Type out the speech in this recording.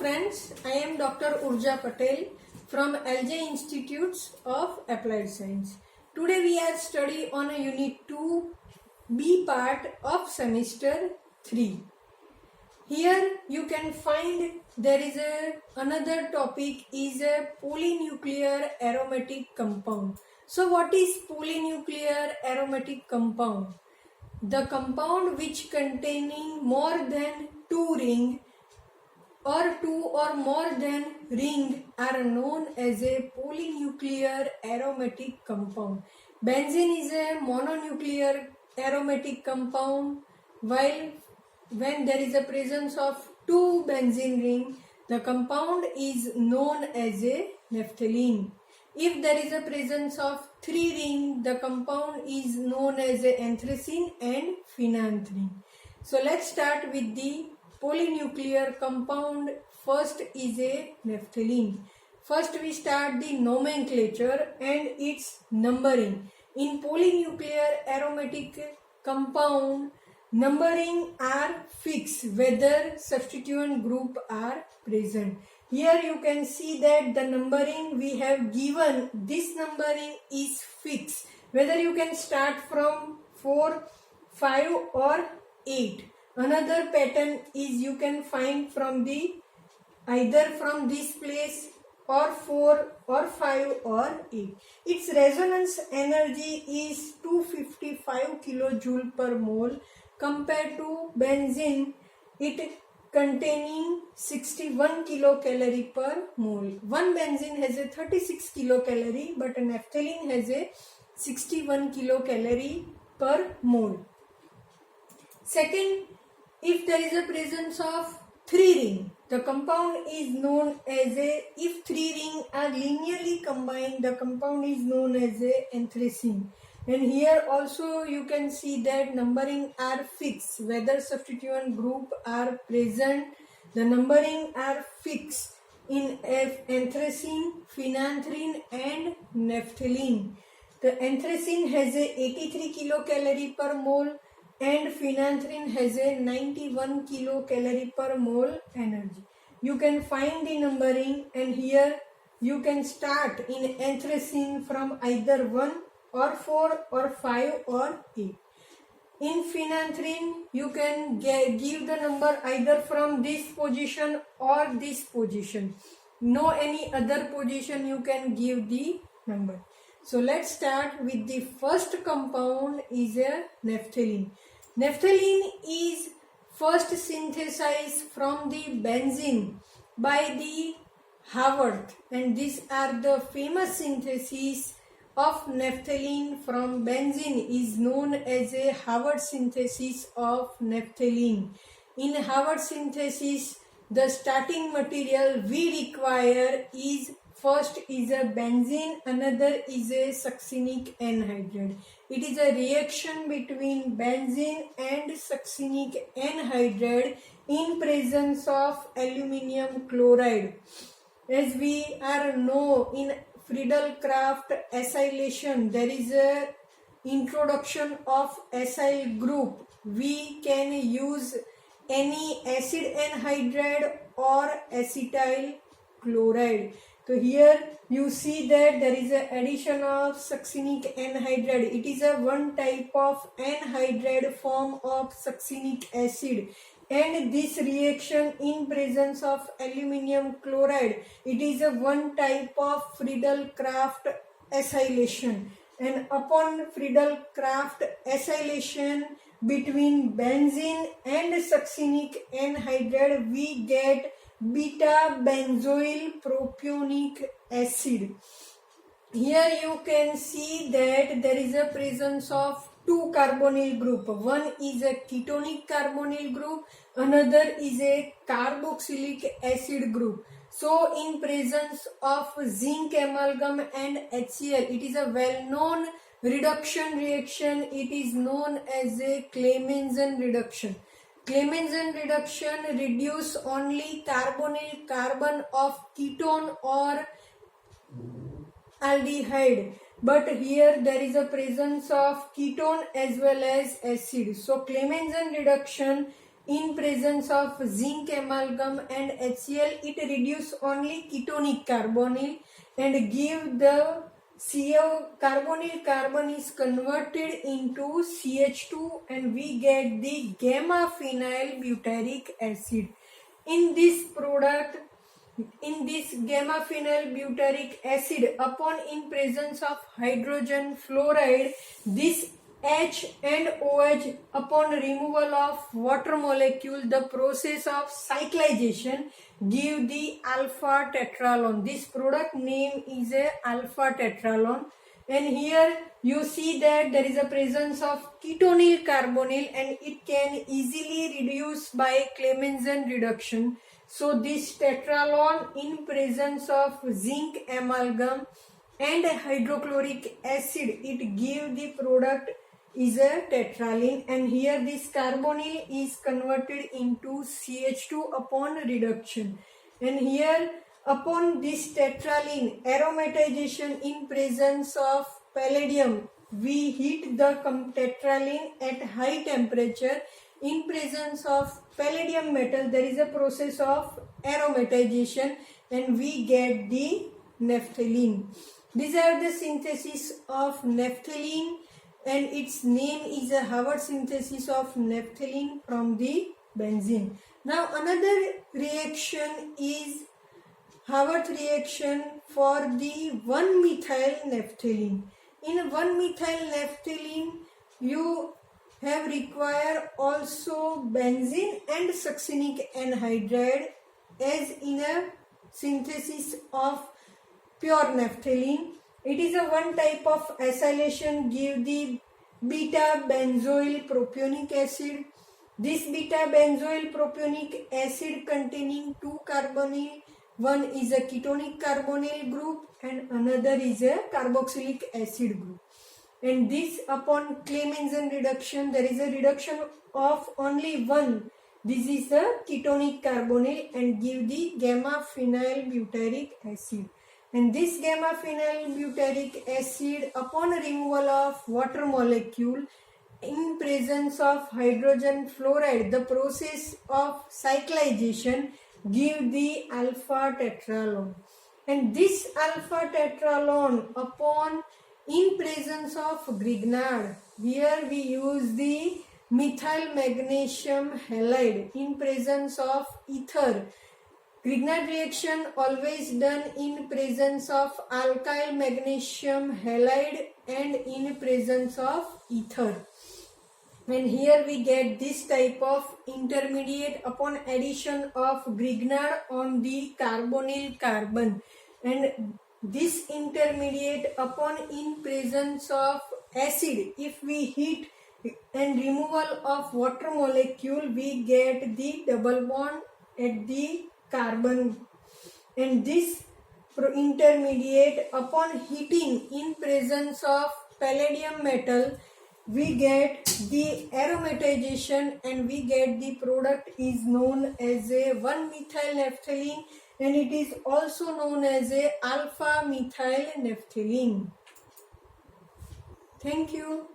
friends, I am Dr. Urja Patel from LJ Institutes of Applied Science. Today we are studying on a Unit 2 B part of Semester 3. Here you can find there is another topic is a polynuclear aromatic compound. So what is polynuclear aromatic compound? The compound which containing more than two rings or two or more than ring are known as a polynuclear aromatic compound. Benzene is a mononuclear aromatic compound, while when there is a presence of two benzene ring, the compound is known as a naphthalene. If there is a presence of three ring, the compound is known as a anthracene and phenanthrene. So let's start with the polynuclear compound. First is a naphthalene. First we start the nomenclature and its numbering. In polynuclear aromatic compound, numbering are fixed whether substituent group are present. Here you can see that the numbering we have given, this numbering is fixed. Whether you can start from 4, 5 or 8. Another pattern is you can find from the either from this place or 4 or 5 or 8. Its resonance energy is 255 kilojoule per mole compared to benzene, it containing 61 kilocalorie per mole. One benzene has a 36 kilocalorie, but a naphthalene has a 61 kilocalorie per mole. Second, if there is a presence of three ring, the compound is known as a, if three ring are linearly combined, the compound is known as a anthracene. And here also you can see that numbering are fixed whether substituent group are present. The numbering are fixed in anthracene, phenanthrene and naphthalene. The anthracene has a 83 kilocalorie per mole and phenanthrene has a 91 kilocalorie per mole energy. You can find the numbering, and here you can start in anthracene from either 1 or 4 or 5 or 8. In phenanthrene, you can give the number either from this position or this position. No any other position you can give the number. So let's start with the first compound is a naphthalene. Naphthalene is first synthesized from the benzene by the Haworth, and these are the famous synthesis of naphthalene from benzene is known as a Haworth synthesis of naphthalene. In Haworth synthesis, the starting material we require is first is a benzene, another is a succinic anhydride. It is a reaction between benzene and succinic anhydride in presence of aluminium chloride. As we are know in Friedel-Crafts acylation, there is a introduction of acyl group. We can use any acid anhydride or acetyl chloride. So here you see that there is an addition of succinic anhydride. It is a one type of anhydride form of succinic acid. And this reaction in presence of aluminium chloride, it is a one type of Friedel-Crafts acylation. And upon Friedel-Crafts acylation between benzene and succinic anhydride, we get beta-benzoyl propionic acid. Here you can see that there is a presence of two carbonyl group. One is a ketonic carbonyl group, another is a carboxylic acid group. So in presence of zinc amalgam and HCl, it is a well-known reduction reaction. It is known as a Clemmensen reduction. Clemmensen reduction reduce only carbonyl carbon of ketone or aldehyde, but here there is a presence of ketone as well as acid. So Clemmensen reduction in presence of zinc amalgam and HCl, it reduce only ketonic carbonyl and give the CO carbonyl carbon is converted into CH2 and we get the gamma phenyl butyric acid. In this product, in this gamma phenyl butyric acid, upon in presence of hydrogen fluoride, this H and OH upon removal of water molecule, the process of cyclization give the alpha tetralone. This product name is a alpha tetralone, and here you see that there is a presence of ketonyl carbonyl and it can easily reduce by Clemmensen reduction. So this tetralone in presence of zinc amalgam and hydrochloric acid, it give the product is a tetraline, and here this carbonyl is converted into CH2 upon reduction, and here upon this tetraline aromatization in presence of palladium, we heat the tetraline at high temperature. In presence of palladium metal, there is a process of aromatization and we get the naphthalene. These are the synthesis of naphthalene, and its name is a Hayward synthesis of naphthalene from the benzene. Now another reaction is Hayward reaction for the 1-methyl naphthalene. In 1-methyl naphthalene, you have require also benzene and succinic anhydride as in a synthesis of pure naphthalene. It is a one type of acylation give the beta benzoyl propionic acid. This beta benzoyl propionic acid containing 2 carbonyl, one is a ketonic carbonyl group and another is a carboxylic acid group. And this upon Clemmensen reduction, there is a reduction of only one. This is the ketonic carbonyl and give the gamma phenyl butyric acid. And this gamma phenyl butyric acid upon removal of water molecule in presence of hydrogen fluoride, the process of cyclization give the alpha tetralone. And this alpha tetralone upon in presence of Grignard, here we use the methyl magnesium halide in presence of ether. Grignard reaction always done in presence of alkyl magnesium halide and in presence of ether. And here we get this type of intermediate upon addition of Grignard on the carbonyl carbon, and this intermediate upon in presence of acid, if we heat and removal of water molecule, we get the double bond at the carbon, and this intermediate upon heating in presence of palladium metal, we get the aromatization and we get the product is known as a 1-methyl naphthalene, and it is also known as a alpha methyl naphthalene. Thank you.